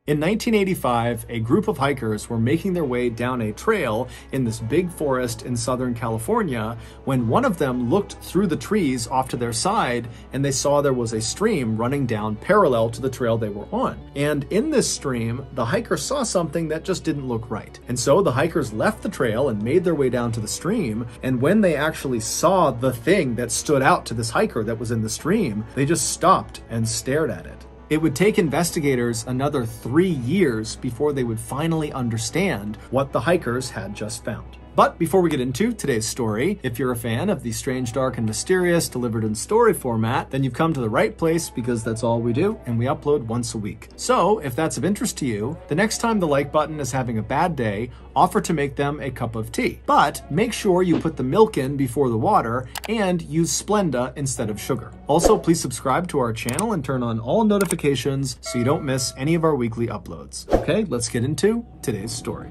In 1985, a group of hikers were making their way down a trail in this big forest in Southern California when one of them looked through the trees off to their side and they saw there was a stream running down parallel to the trail they were on. And in this stream, the hikers saw something that just didn't look right. And so the hikers left the trail and made their way down to the stream, and when they actually saw the thing that stood out to this hiker that was in the stream, they just stopped and stared at it. It would take investigators another 3 years before they would finally understand what the hikers had just found. But before we get into today's story, if you're a fan of the strange, dark, and mysterious delivered in story format, then you've come to the right place because that's all we do, and we upload once a week. So if that's of interest to you, the next time the like button is having a bad day, offer to make them a cup of tea. But make sure you put the milk in before the water and use Splenda instead of sugar. Also, please subscribe to our channel and turn on all notifications so you don't miss any of our weekly uploads. Okay, let's get into today's story.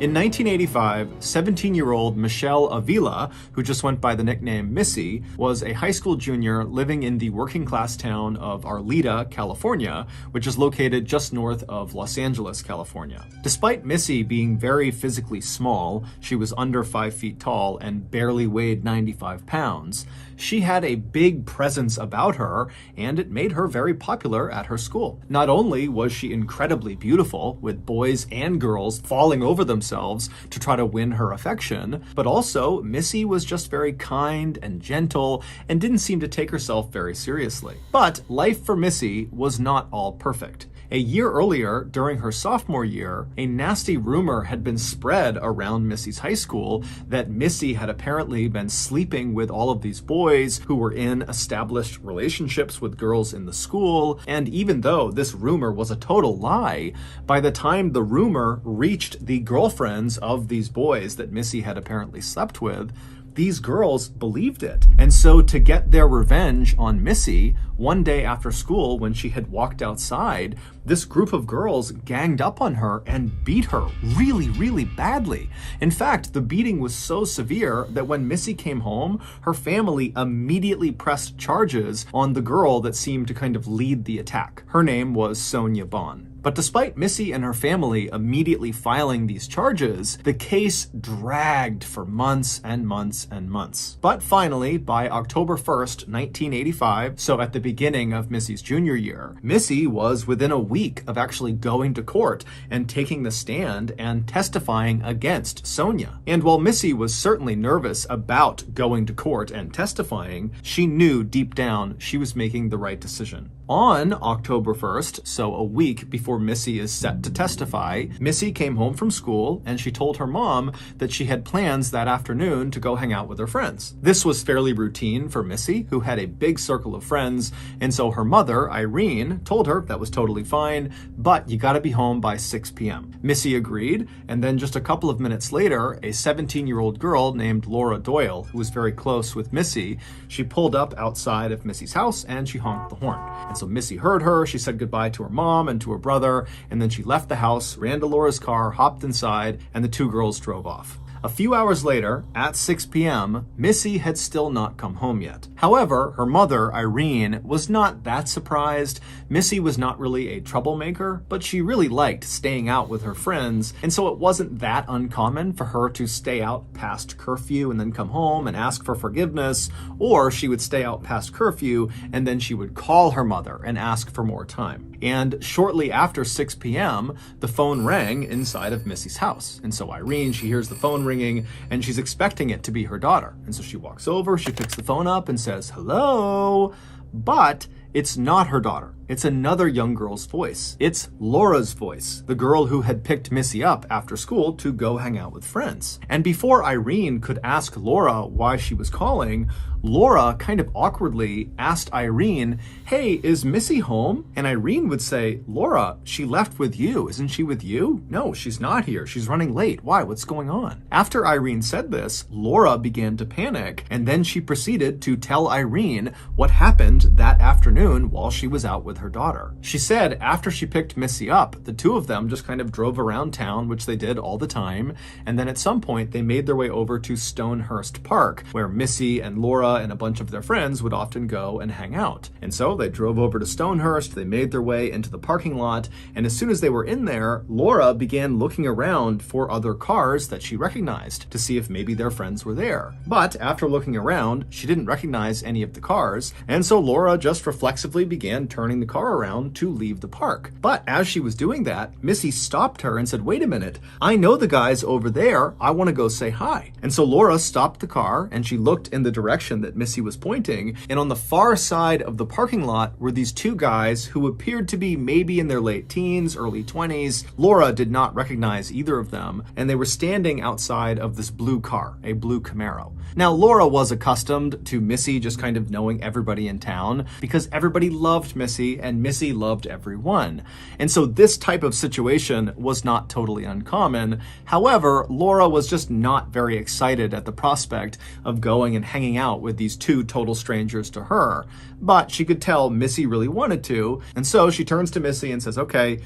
In 1985, 17-year-old Michelle Avila, who just went by the nickname Missy, was a high school junior living in the working-class town of Arleta, California, which is located just north of Los Angeles, California. Despite Missy being very physically small, she was under 5 feet tall and barely weighed 95 pounds, she had a big presence about her, and it made her very popular at her school. Not only was she incredibly beautiful, with boys and girls falling over themselves to try to win her affection, but also Missy was just very kind and gentle and didn't seem to take herself very seriously. But life for Missy was not all perfect. A year earlier, during her sophomore year, a nasty rumor had been spread around Missy's high school that Missy had apparently been sleeping with all of these boys who were in established relationships with girls in the school, and even though this rumor was a total lie, by the time the rumor reached the girlfriends of these boys that Missy had apparently slept with, these girls believed it. And so to get their revenge on Missy, one day after school when she had walked outside, this group of girls ganged up on her and beat her really badly. In fact, the beating was so severe that when Missy came home, her family immediately pressed charges on the girl that seemed to kind of lead the attack. Her name was Sonia Bond. But despite Missy and her family immediately filing these charges, the case dragged for months and months and months. But finally, by October 1st, 1985, so at the beginning of Missy's junior year, Missy was within a week of actually going to court and taking the stand and testifying against Sonia. And while Missy was certainly nervous about going to court and testifying, she knew deep down she was making the right decision. On October 1st, so a week before Missy is set to testify, Missy came home from school and she told her mom that she had plans that afternoon to go hang out with her friends. This was fairly routine for Missy, who had a big circle of friends, and so her mother, Irene, told her that was totally fine, but you gotta be home by 6 p.m. Missy agreed, and then just a couple of minutes later, a 17-year-old girl named Laura Doyle, who was very close with Missy, she pulled up outside of Missy's house and she honked the horn. And so Missy heard her, she said goodbye to her mom and to her brother, and then she left the house, ran to Laura's car, hopped inside, and the two girls drove off. A few hours later, at 6 p.m., Missy had still not come home yet. However, her mother, Irene, was not that surprised. Missy was not really a troublemaker, but she really liked staying out with her friends, and so it wasn't that uncommon for her to stay out past curfew and then come home and ask for forgiveness, or she would stay out past curfew and then she would call her mother and ask for more time. And shortly after 6 p.m., the phone rang inside of Missy's house. And so Irene, she hears the phone ringing and she's expecting it to be her daughter. And so she walks over, she picks the phone up and says, "Hello?" But it's not her daughter. It's another young girl's voice. It's Laura's voice, the girl who had picked Missy up after school to go hang out with friends. And before Irene could ask Laura why she was calling, Laura kind of awkwardly asked Irene, "Hey, is Missy home?" And Irene would say, "Laura, she left with you. Isn't she with you?" "No, she's not here. She's running late. Why? What's going on?" After Irene said this, Laura began to panic, and then she proceeded to tell Irene what happened that afternoon while she was out with her daughter. She said after she picked Missy up, the two of them just kind of drove around town, which they did all the time, and then at some point they made their way over to Stonehurst Park, where Missy and Laura and a bunch of their friends would often go and hang out. And so they drove over to Stonehurst, they made their way into the parking lot, and as soon as they were in there, Laura began looking around for other cars that she recognized to see if maybe their friends were there. But after looking around, she didn't recognize any of the cars, and so Laura just reflexively began turning the car around to leave the park. But as she was doing that, Missy stopped her and said, "Wait a minute, I know the guys over there, I want to go say hi." And so Laura stopped the car and she looked in the direction that Missy was pointing, and on the far side of the parking lot were these two guys who appeared to be maybe in their late teens, early 20s. Laura did not recognize either of them, and they were standing outside of this blue car, a blue Camaro. Now, Laura was accustomed to Missy just kind of knowing everybody in town because everybody loved Missy and Missy loved everyone. And so this type of situation was not totally uncommon. However, Laura was just not very excited at the prospect of going and hanging out with these two total strangers to her. But she could tell Missy really wanted to, and so she turns to Missy and says, "Okay,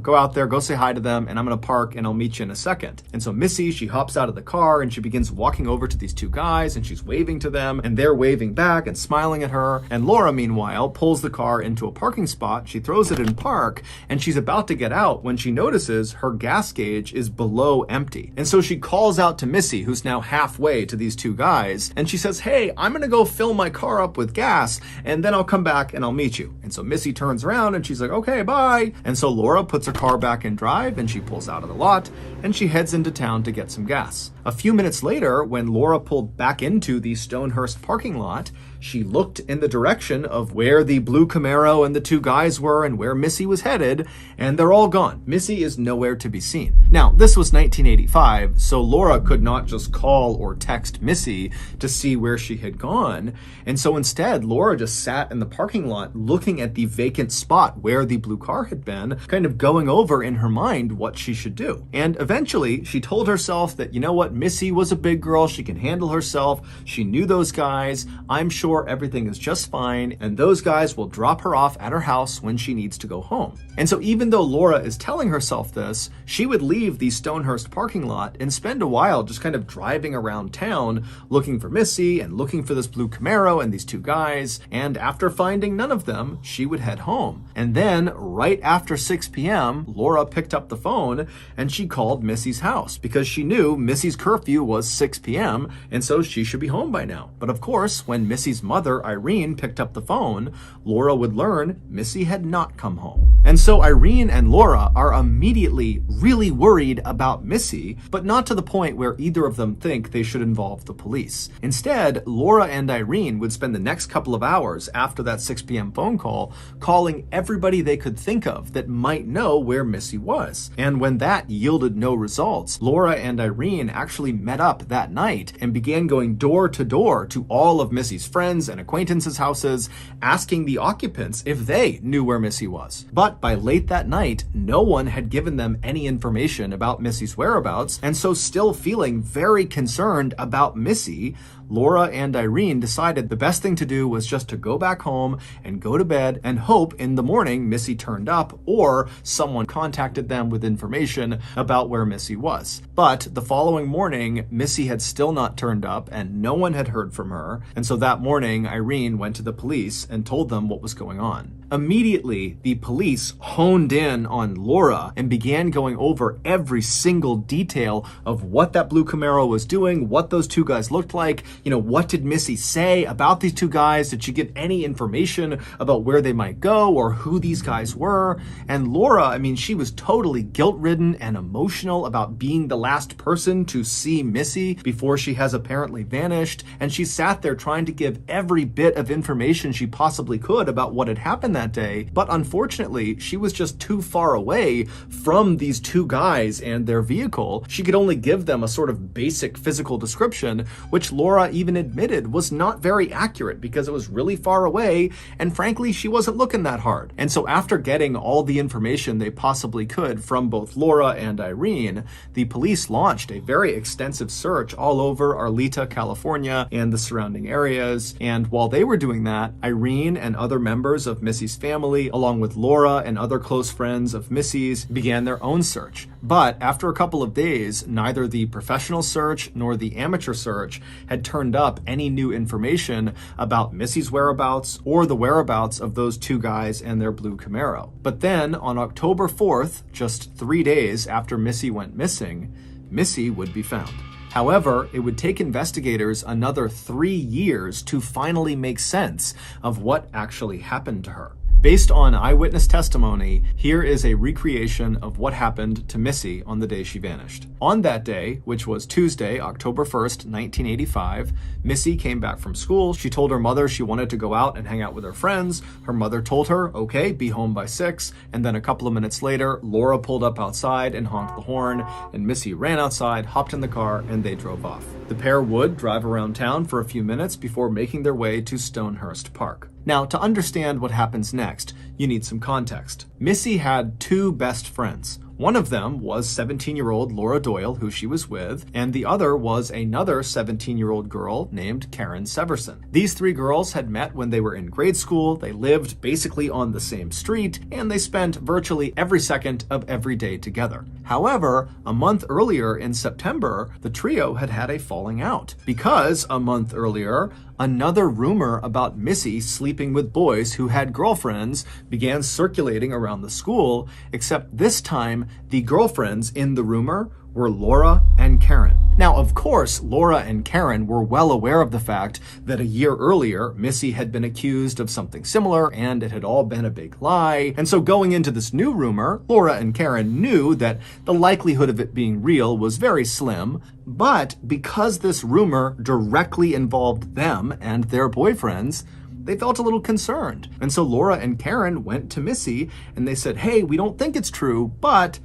go out there, go say hi to them, and I'm gonna park and I'll meet you in a second." And so Missy, she hops out of the car and she begins walking over to these two guys and she's waving to them and they're waving back and smiling at her. And Laura, meanwhile, pulls the car into a parking spot, she throws it in park, and she's about to get out when she notices her gas gauge is below empty. And so she calls out to Missy, who's now halfway to these two guys, and she says, "Hey, I'm gonna go fill my car up with gas and then I'll come back and I'll meet you." And so Missy turns around and she's like, "Okay, bye." And so Laura puts her car back in drive and she pulls out of the lot and she heads into town to get some gas. A few minutes later, when Laura pulled back into the Stonehurst parking lot, she looked in the direction of where the blue Camaro and the two guys were and where Missy was headed, and they're all gone. Missy is nowhere to be seen. Now, this was 1985, so Laura could not just call or text Missy to see where she had gone, and so instead, Laura just sat in the parking lot looking at the vacant spot where the blue car had been, kind of going over in her mind what she should do. And eventually, she told herself that, you know what, Missy was a big girl, she can handle herself, she knew those guys, I'm sure everything is just fine, and those guys will drop her off at her house when she needs to go home. And so even though Laura is telling herself this, she would leave the Stonehurst parking lot and spend a while just kind of driving around town looking for Missy and looking for this blue Camaro and these two guys, and after finding none of them, she would head home. And then right after 6 p.m., Laura picked up the phone and she called Missy's house because she knew Missy's curfew was 6 p.m. and so she should be home by now. But of course, when Missy's mother, Irene, picked up the phone, Laura would learn Missy had not come home. And so Irene and Laura are immediately really worried about Missy, but not to the point where either of them think they should involve the police. Instead, Laura and Irene would spend the next couple of hours after that 6 p.m. phone call calling everybody they could think of that might know where Missy was. And when that yielded no results, Laura and Irene actually met up that night and began going door to door to all of Missy's friends and acquaintances' houses, asking the occupants if they knew where Missy was. But by late that night, no one had given them any information about Missy's whereabouts, and so still feeling very concerned about Missy, Laura and Irene decided the best thing to do was just to go back home and go to bed and hope in the morning Missy turned up or someone contacted them with information about where Missy was. But the following morning, Missy had still not turned up and no one had heard from her, and so that morning, Irene went to the police and told them what was going on. Immediately, the police honed in on Laura and began going over every single detail of what that blue Camaro was doing, what those two guys looked like, what did Missy say about these two guys? Did she give any information about where they might go or who these guys were? And Laura, she was totally guilt-ridden and emotional about being the last person to see Missy before she has apparently vanished, and she sat there trying to give every bit of information she possibly could about what had happened that day, but unfortunately, she was just too far away from these two guys and their vehicle. She could only give them a sort of basic physical description, which Laura even admitted was not very accurate because it was really far away, and frankly, she wasn't looking that hard. And so after getting all the information they possibly could from both Laura and Irene, the police launched a very extensive search all over Arleta, California, and the surrounding areas. And while they were doing that, Irene and other members of Missy's Missy's family, along with Laura and other close friends of Missy's, began their own search. But after a couple of days, neither the professional search nor the amateur search had turned up any new information about Missy's whereabouts or the whereabouts of those two guys and their blue Camaro. But then on October 4th, just 3 days after Missy went missing, Missy would be found. However, it would take investigators another 3 years to finally make sense of what actually happened to her. Based on eyewitness testimony, here is a recreation of what happened to Missy on the day she vanished. On that day, which was Tuesday, October 1st, 1985, Missy came back from school. She told her mother she wanted to go out and hang out with her friends. Her mother told her, okay, be home by 6. And then a couple of minutes later, Laura pulled up outside and honked the horn, and Missy ran outside, hopped in the car, and they drove off. The pair would drive around town for a few minutes before making their way to Stonehurst Park. Now, to understand what happens next, you need some context. Missy had two best friends. One of them was 17-year-old Laura Doyle, who she was with, and the other was another 17-year-old girl named Karen Severson. These three girls had met when they were in grade school, they lived basically on the same street, and they spent virtually every second of every day together. However, a month earlier in September, the trio had had a falling out, because a month earlier, another rumor about Missy sleeping with boys who had girlfriends began circulating around the school, except this time, the girlfriends in the rumor were Laura and Karen. Now, of course, Laura and Karen were well aware of the fact that a year earlier, Missy had been accused of something similar, and it had all been a big lie. And so going into this new rumor, Laura and Karen knew that the likelihood of it being real was very slim, but because this rumor directly involved them and their boyfriends, they felt a little concerned. And so Laura and Karen went to Missy and they said, hey, we don't think it's true, but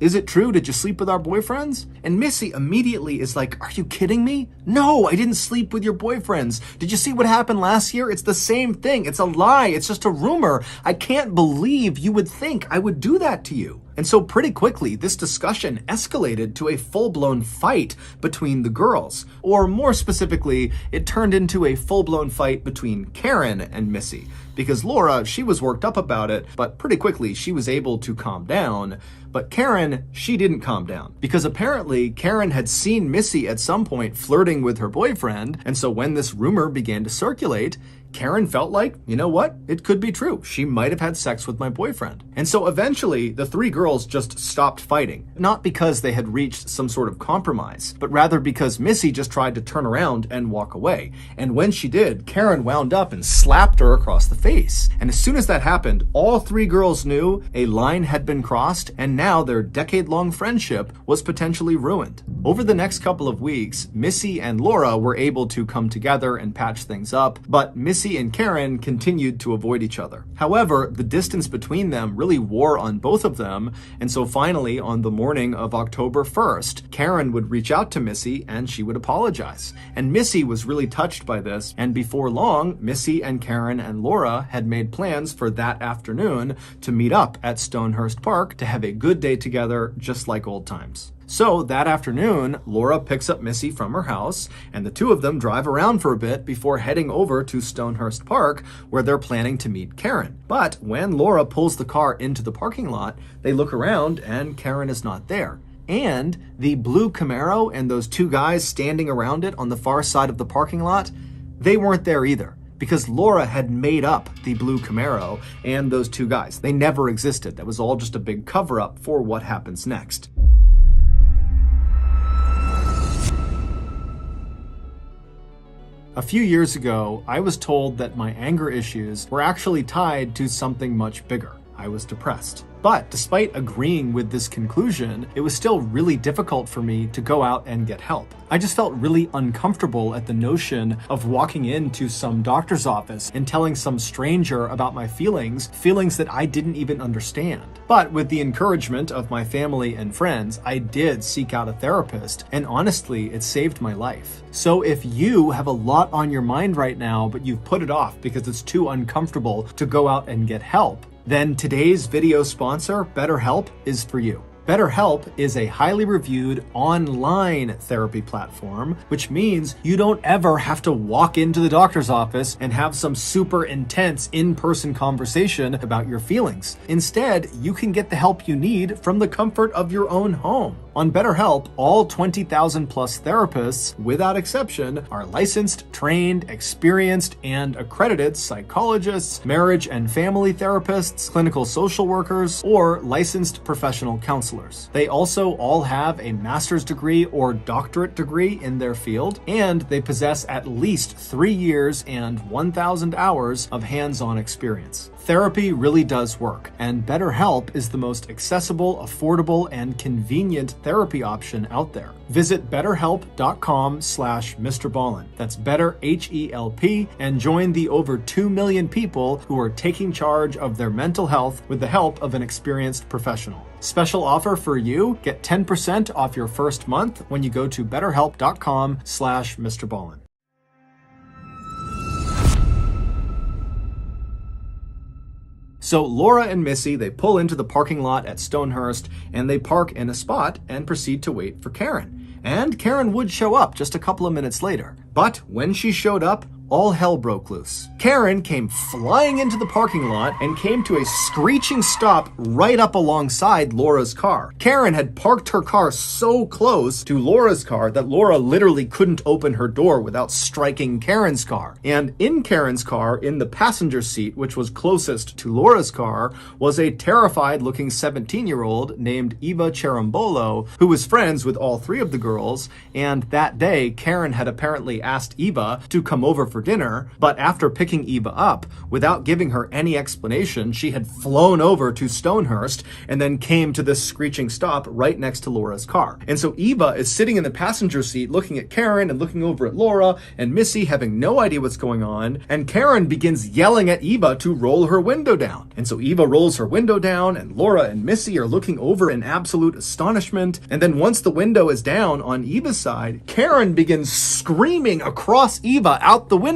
is it true? Did you sleep with our boyfriends? And Missy immediately is like, are you kidding me? No, I didn't sleep with your boyfriends. Did you see what happened last year? It's the same thing. It's a lie. It's just a rumor. I can't believe you would think I would do that to you. And so pretty quickly, this discussion escalated to a full-blown fight between the girls. Or more specifically, it turned into a full-blown fight between Karen and Missy. Because Laura, she was worked up about it, but pretty quickly she was able to calm down. But Karen, she didn't calm down. Because apparently Karen had seen Missy at some point flirting with her boyfriend, and so when this rumor began to circulate, Karen felt like, you know what? It could be true. She might have had sex with my boyfriend. And so eventually, the three girls just stopped fighting. Not because they had reached some sort of compromise, but rather because Missy just tried to turn around and walk away. And when she did, Karen wound up and slapped her across the face. And as soon as that happened, all three girls knew a line had been crossed, and now their decade-long friendship was potentially ruined. Over the next couple of weeks, Missy and Laura were able to come together and patch things up, but Missy and Karen continued to avoid each other. However, the distance between them really wore on both of them, and so finally, on the morning of October 1st, Karen would reach out to Missy and she would apologize. And Missy was really touched by this, and before long, Missy and Karen and Laura had made plans for that afternoon to meet up at Stonehurst Park to have a good day together, just like old times. So that afternoon, Laura picks up Missy from her house, and the two of them drive around for a bit before heading over to Stonehurst Park, where they're planning to meet Karen. But when Laura pulls the car into the parking lot, they look around and Karen is not there. And the blue Camaro and those two guys standing around it on the far side of the parking lot, they weren't there either. Because Laura had made up the blue Camaro and those two guys. They never existed. That was all just a big cover-up for what happens next. A few years ago, I was told that my anger issues were actually tied to something much bigger. I was depressed. But despite agreeing with this conclusion, it was still really difficult for me to go out and get help. I just felt really uncomfortable at the notion of walking into some doctor's office and telling some stranger about my feelings that I didn't even understand. But with the encouragement of my family and friends, I did seek out a therapist, and honestly, it saved my life. So if you have a lot on your mind right now, but you've put it off because it's too uncomfortable to go out and get help, then today's video sponsor, BetterHelp, is for you. BetterHelp is a highly reviewed online therapy platform, which means you don't ever have to walk into the doctor's office and have some super intense in-person conversation about your feelings. Instead, you can get the help you need from the comfort of your own home. On BetterHelp, all 20,000 plus therapists, without exception, are licensed, trained, experienced, and accredited psychologists, marriage and family therapists, clinical social workers, or licensed professional counselors. They also all have a master's degree or doctorate degree in their field, and they possess at least 3 years and 1,000 hours of hands-on experience. Therapy really does work, and BetterHelp is the most accessible, affordable, and convenient therapy option out there. Visit betterhelp.com/mrballen. That's better, H-E-L-P, and join the over 2 million people who are taking charge of their mental health with the help of an experienced professional. Special offer for you: get 10% off your first month when you go to betterhelp.com/mrballen. So Laura and Missy, they pull into the parking lot at Stonehurst, and they park in a spot and proceed to wait for Karen. And Karen would show up just a couple of minutes later. But when she showed up, all hell broke loose. Karen came flying into the parking lot and came to a screeching stop right up alongside Laura's car. Karen had parked her car so close to Laura's car that Laura literally couldn't open her door without striking Karen's car. And in Karen's car, in the passenger seat, which was closest to Laura's car, was a terrified-looking 17-year-old named Eva Cherambolo, who was friends with all three of the girls, and that day, Karen had apparently asked Eva to come over for dinner, but after picking Eva up, without giving her any explanation, she had flown over to Stonehurst and then came to this screeching stop right next to Laura's car. And so Eva is sitting in the passenger seat looking at Karen and looking over at Laura and Missy, having no idea what's going on, and Karen begins yelling at Eva to roll her window down. And so Eva rolls her window down, and Laura and Missy are looking over in absolute astonishment. And then once the window is down on Eva's side, Karen begins screaming across Eva out the window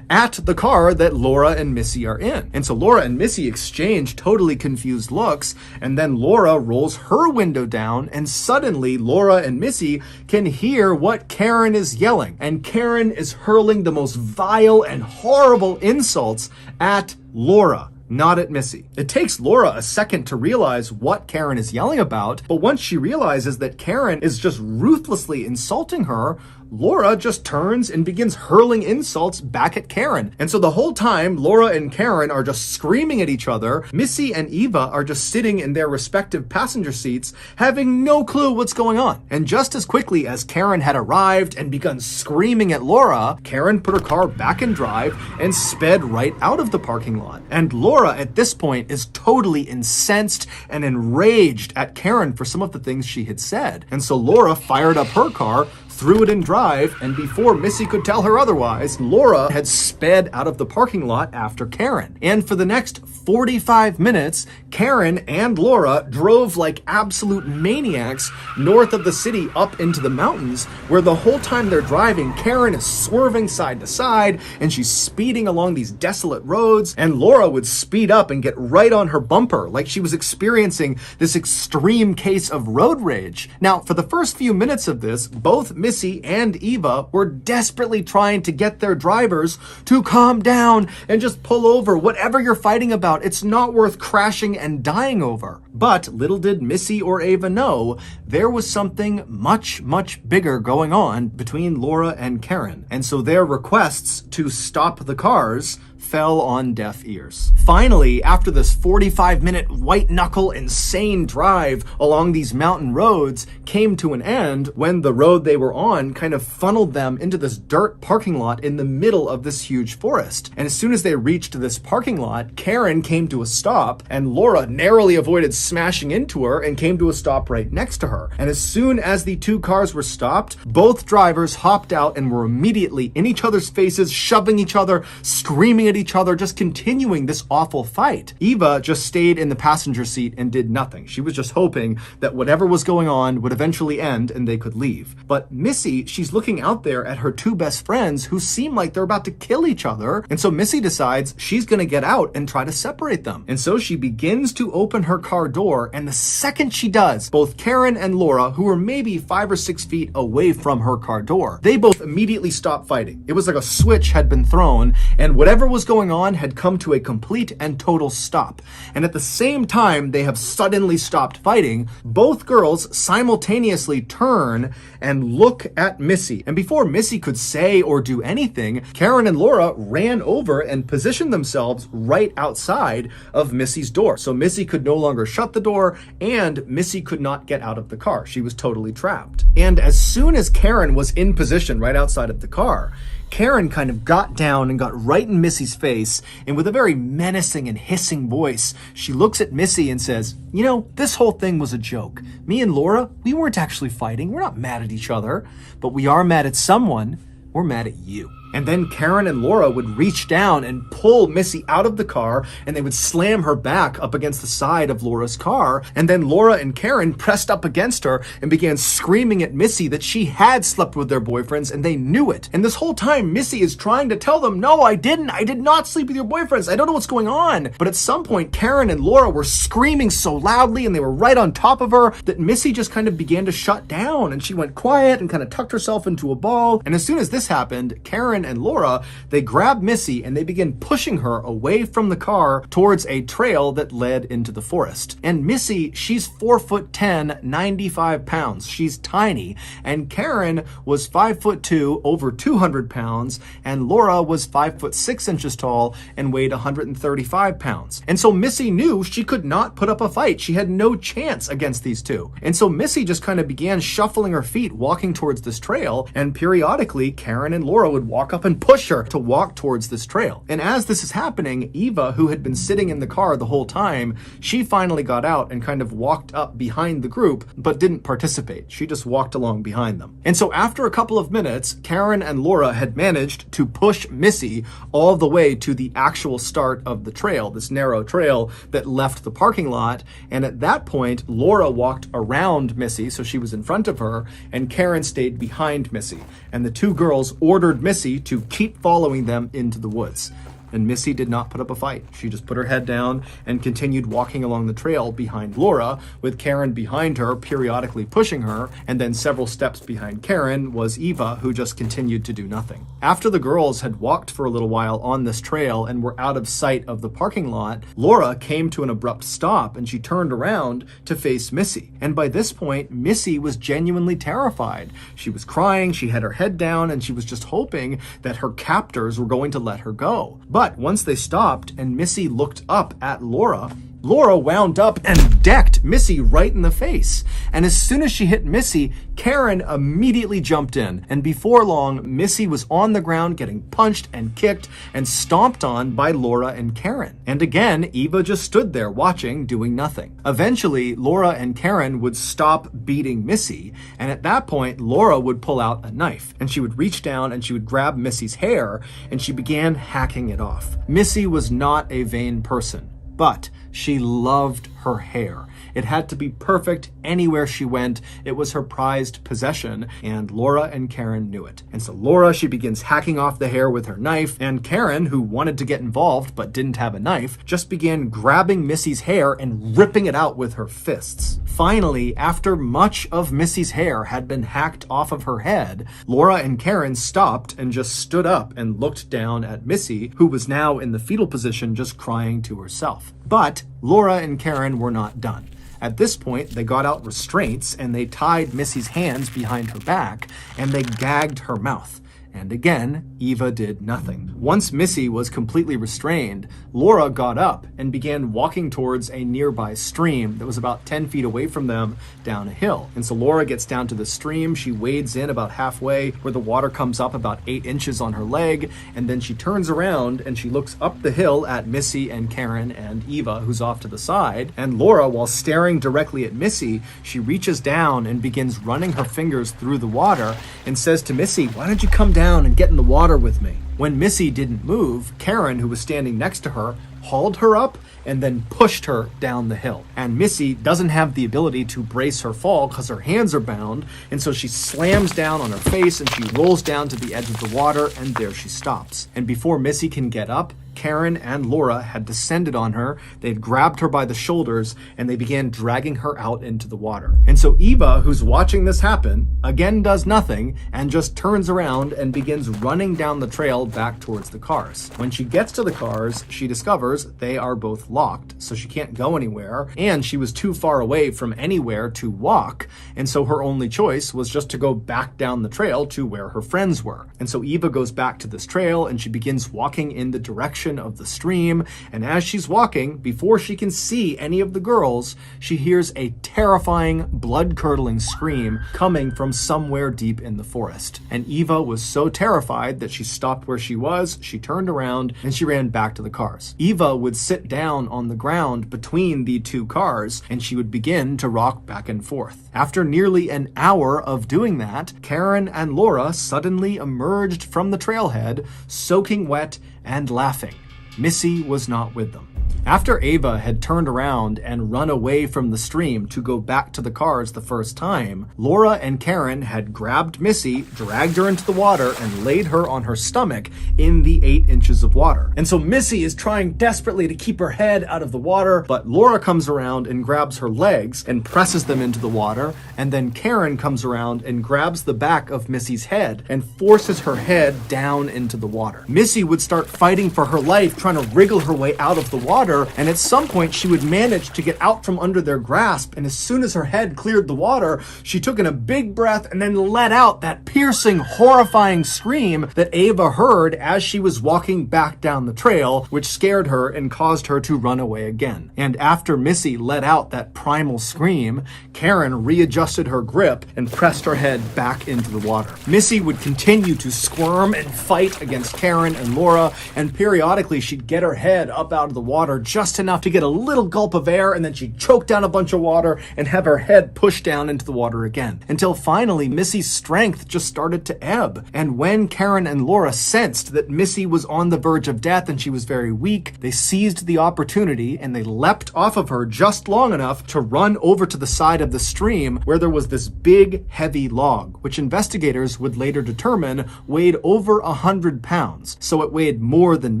at the car that Laura and Missy are in. And so Laura and Missy exchange totally confused looks, and then Laura rolls her window down, and suddenly Laura and Missy can hear what Karen is yelling. And Karen is hurling the most vile and horrible insults at Laura, not at Missy. It takes Laura a second to realize what Karen is yelling about, but once she realizes that Karen is just ruthlessly insulting her, Laura just turns and begins hurling insults back at Karen. And so the whole time, Laura and Karen are just screaming at each other. Missy and Eva are just sitting in their respective passenger seats, having no clue what's going on. And just as quickly as Karen had arrived and begun screaming at Laura, Karen put her car back in drive and sped right out of the parking lot. And Laura at this point is totally incensed and enraged at Karen for some of the things she had said. And so Laura fired up her car, threw it in drive, and before Missy could tell her otherwise, Laura had sped out of the parking lot after Karen. And for the next 45 minutes, Karen and Laura drove like absolute maniacs north of the city up into the mountains, where the whole time they're driving, Karen is swerving side to side, and she's speeding along these desolate roads, and Laura would speed up and get right on her bumper, like she was experiencing this extreme case of road rage. Now, for the first few minutes of this, both Missy and Eva were desperately trying to get their drivers to calm down and just pull over. Whatever you're fighting about, it's not worth crashing and dying over. But little did Missy or Eva know, there was something much, much bigger going on between Laura and Karen. And so their requests to stop the cars fell on deaf ears. Finally, after this 45-minute white-knuckle insane drive along these mountain roads came to an end when the road they were on kind of funneled them into this dirt parking lot in the middle of this huge forest. And as soon as they reached this parking lot, Karen came to a stop, and Laura narrowly avoided smashing into her and came to a stop right next to her. And as soon as the two cars were stopped, both drivers hopped out and were immediately in each other's faces, shoving each other, screaming at each other, just continuing this awful fight. Eva just stayed in the passenger seat and did nothing. She was just hoping that whatever was going on would eventually end and they could leave. But Missy, she's looking out there at her two best friends who seem like they're about to kill each other. And so Missy decides she's going to get out and try to separate them. And so she begins to open her car door. And the second she does, both Karen and Laura, who were maybe 5 or 6 feet away from her car door, they both immediately stop fighting. It was like a switch had been thrown and whatever was going on had come to a complete and total stop. And at the same time they have suddenly stopped fighting, both girls simultaneously turn and look at Missy. And before Missy could say or do anything, Karen and Laura ran over and positioned themselves right outside of Missy's door. So Missy could no longer shut the door and Missy could not get out of the car. She was totally trapped. And as soon as Karen was in position right outside of the car, Karen kind of got down and got right in Missy's face, and with a very menacing and hissing voice, she looks at Missy and says, "You know, this whole thing was a joke. Me and Laura, we weren't actually fighting. We're not mad at each other, but we are mad at someone. We're mad at you." And then Karen and Laura would reach down and pull Missy out of the car, and they would slam her back up against the side of Laura's car. And then Laura and Karen pressed up against her and began screaming at Missy that she had slept with their boyfriends and they knew it. And this whole time, Missy is trying to tell them, "No, I didn't. I did not sleep with your boyfriends. I don't know what's going on." But at some point, Karen and Laura were screaming so loudly and they were right on top of her that Missy just kind of began to shut down, and she went quiet and kind of tucked herself into a ball. And as soon as this happened, Karen and Laura, they grabbed Missy and they began pushing her away from the car towards a trail that led into the forest. And Missy, she's 4'10", 95 pounds. She's tiny. And Karen was 5'2", over 200 pounds. And Laura was 5'6" inches tall and weighed 135 pounds. And so Missy knew she could not put up a fight. She had no chance against these two. And so Missy just kind of began shuffling her feet, walking towards this trail. And periodically, Karen and Laura would walk up and push her to walk towards this trail. And as this is happening, Eva, who had been sitting in the car the whole time, she finally got out and kind of walked up behind the group, but didn't participate. She just walked along behind them. And so after a couple of minutes, Karen and Laura had managed to push Missy all the way to the actual start of the trail, this narrow trail that left the parking lot. And at that point, Laura walked around Missy, so she was in front of her, and Karen stayed behind Missy. And the two girls ordered Missy to keep following them into the woods. And Missy did not put up a fight. She just put her head down and continued walking along the trail behind Laura, with Karen behind her, periodically pushing her. And then several steps behind Karen was Eva, who just continued to do nothing. After the girls had walked for a little while on this trail and were out of sight of the parking lot, Laura came to an abrupt stop and she turned around to face Missy. And by this point, Missy was genuinely terrified. She was crying, she had her head down, and she was just hoping that her captors were going to let her go. But once they stopped and Missy looked up at Laura, Laura wound up and decked Missy right in the face. And as soon as she hit Missy, Karen immediately jumped in. And before long, Missy was on the ground getting punched and kicked and stomped on by Laura and Karen. And again, Eva just stood there watching, doing nothing. Eventually, Laura and Karen would stop beating Missy. And at that point, Laura would pull out a knife and she would reach down and she would grab Missy's hair and she began hacking it off. Missy was not a vain person, but she loved her hair. It had to be perfect anywhere she went. It was her prized possession, and Laura and Karen knew it. And so Laura, she begins hacking off the hair with her knife, and Karen, who wanted to get involved but didn't have a knife, just began grabbing Missy's hair and ripping it out with her fists. Finally, after much of Missy's hair had been hacked off of her head, Laura and Karen stopped and just stood up and looked down at Missy, who was now in the fetal position just crying to herself. But Laura and Karen were not done. At this point, they got out restraints and they tied Missy's hands behind her back and they gagged her mouth. And again, Eva did nothing. Once Missy was completely restrained, Laura got up and began walking towards a nearby stream that was about 10 feet away from them down a hill. And so Laura gets down to the stream, she wades in about halfway where the water comes up about 8 inches on her leg, and then she turns around and she looks up the hill at Missy and Karen and Eva, who's off to the side. And Laura, while staring directly at Missy, she reaches down and begins running her fingers through the water and says to Missy, "Why don't you come down down and get in the water with me." When Missy didn't move, Karen, who was standing next to her, hauled her up and then pushed her down the hill. And Missy doesn't have the ability to brace her fall because her hands are bound, and so she slams down on her face and she rolls down to the edge of the water, and there she stops. And before Missy can get up, Karen and Laura had descended on her. They'd grabbed her by the shoulders and they began dragging her out into the water. And so Eva, who's watching this happen, again does nothing and just turns around and begins running down the trail back towards the cars. When she gets to the cars, she discovers they are both locked, so she can't go anywhere, and she was too far away from anywhere to walk, and so her only choice was just to go back down the trail to where her friends were. And so Eva goes back to this trail and she begins walking in the direction of the stream, and as she's walking, before she can see any of the girls, she hears a terrifying, blood-curdling scream coming from somewhere deep in the forest. And Eva was so terrified that she stopped where she was, she turned around, and she ran back to the cars. Eva would sit down on the ground between the two cars, and she would begin to rock back and forth. After nearly an hour of doing that, Karen and Laura suddenly emerged from the trailhead, soaking wet and laughing. Missy was not with them. After Ava had turned around and run away from the stream to go back to the cars the first time, Laura and Karen had grabbed Missy, dragged her into the water, and laid her on her stomach in the 8 inches of water. And so Missy is trying desperately to keep her head out of the water, but Laura comes around and grabs her legs and presses them into the water, and then Karen comes around and grabs the back of Missy's head and forces her head down into the water. Missy would start fighting for her life, trying to wriggle her way out of the water, and at some point she would manage to get out from under their grasp, and as soon as her head cleared the water, she took in a big breath and then let out that piercing, horrifying scream that Ava heard as she was walking back down the trail, which scared her and caused her to run away again. And after Missy let out that primal scream, Karen readjusted her grip and pressed her head back into the water. Missy would continue to squirm and fight against Karen and Laura, and periodically she'd get her head up out of the water just enough to get a little gulp of air, and then she'd choke down a bunch of water and have her head pushed down into the water again. Until finally, Missy's strength just started to ebb. And when Karen and Laura sensed that Missy was on the verge of death and she was very weak, they seized the opportunity and they leapt off of her just long enough to run over to the side of the stream where there was this big, heavy log, which investigators would later determine weighed over 100 pounds. So it weighed more than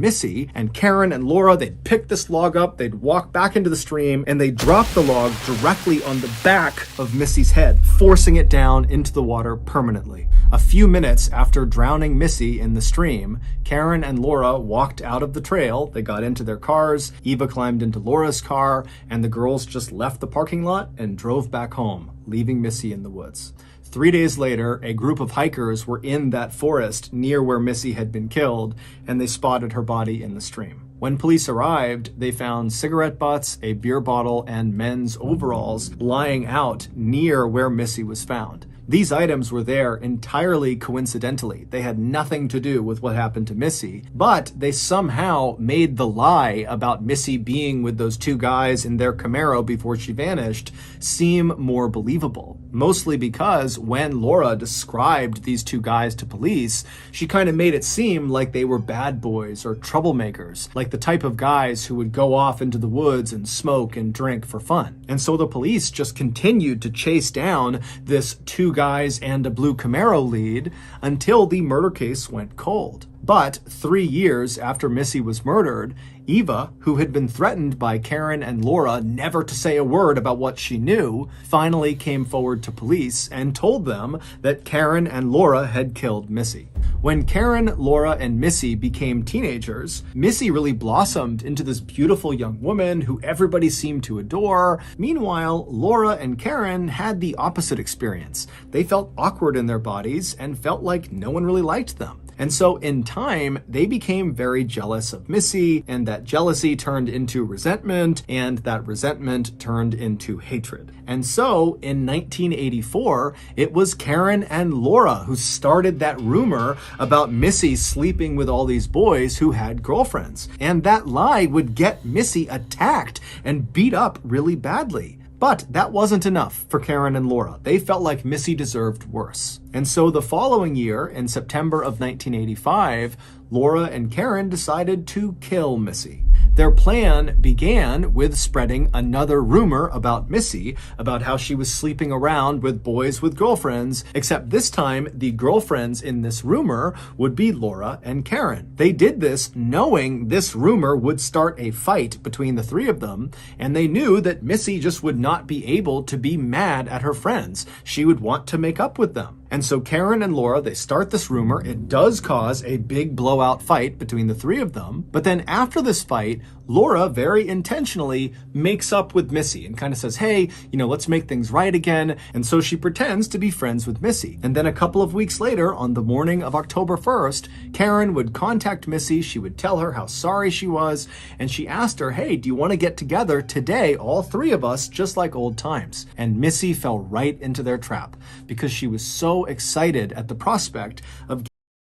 Missy, and Karen and Laura, they'd pick this log up, they'd walk back into the stream, and they dropped the log directly on the back of Missy's head, forcing it down into the water permanently. A few minutes after drowning Missy in the stream, Karen and Laura walked out of the trail, they got into their cars, Eva climbed into Laura's car, and the girls just left the parking lot and drove back home, leaving Missy in the woods. 3 days later, a group of hikers were in that forest near where Missy had been killed, and they spotted her body in the stream. When police arrived, they found cigarette butts, a beer bottle, and men's overalls lying out near where Missy was found. These items were there entirely coincidentally. They had nothing to do with what happened to Missy, but they somehow made the lie about Missy being with those two guys in their Camaro before she vanished seem more believable. Mostly because when Laura described these two guys to police, she kind of made it seem like they were bad boys or troublemakers, like the type of guys who would go off into the woods and smoke and drink for fun. And so the police just continued to chase down this two guys and a blue Camaro lead until the murder case went cold. But 3 years after Missy was murdered, Eva, who had been threatened by Karen and Laura never to say a word about what she knew, finally came forward to police and told them that Karen and Laura had killed Missy. When Karen, Laura, and Missy became teenagers, Missy really blossomed into this beautiful young woman who everybody seemed to adore. Meanwhile, Laura and Karen had the opposite experience. They felt awkward in their bodies and felt like no one really liked them. And so in time, they became very jealous of Missy, and that jealousy turned into resentment, and that resentment turned into hatred. And so in 1984, it was Karen and Laura who started that rumor about Missy sleeping with all these boys who had girlfriends. And that lie would get Missy attacked and beat up really badly. But that wasn't enough for Karen and Laura. They felt like Missy deserved worse. And so the following year, in September of 1985, Laura and Karen decided to kill Missy. Their plan began with spreading another rumor about Missy, about how she was sleeping around with boys with girlfriends, except this time the girlfriends in this rumor would be Laura and Karen. They did this knowing this rumor would start a fight between the three of them, and they knew that Missy just would not be able to be mad at her friends. She would want to make up with them. And so Karen and Laura, they start this rumor. It does cause a big blowout fight between the three of them. But then after this fight, Laura very intentionally makes up with Missy and kind of says, hey, let's make things right again. And so she pretends to be friends with Missy. And then a couple of weeks later, on the morning of October 1st, Karen would contact Missy. She would tell her how sorry she was. And she asked her, hey, do you want to get together today, all three of us, just like old times? And Missy fell right into their trap because she was so excited at the prospect of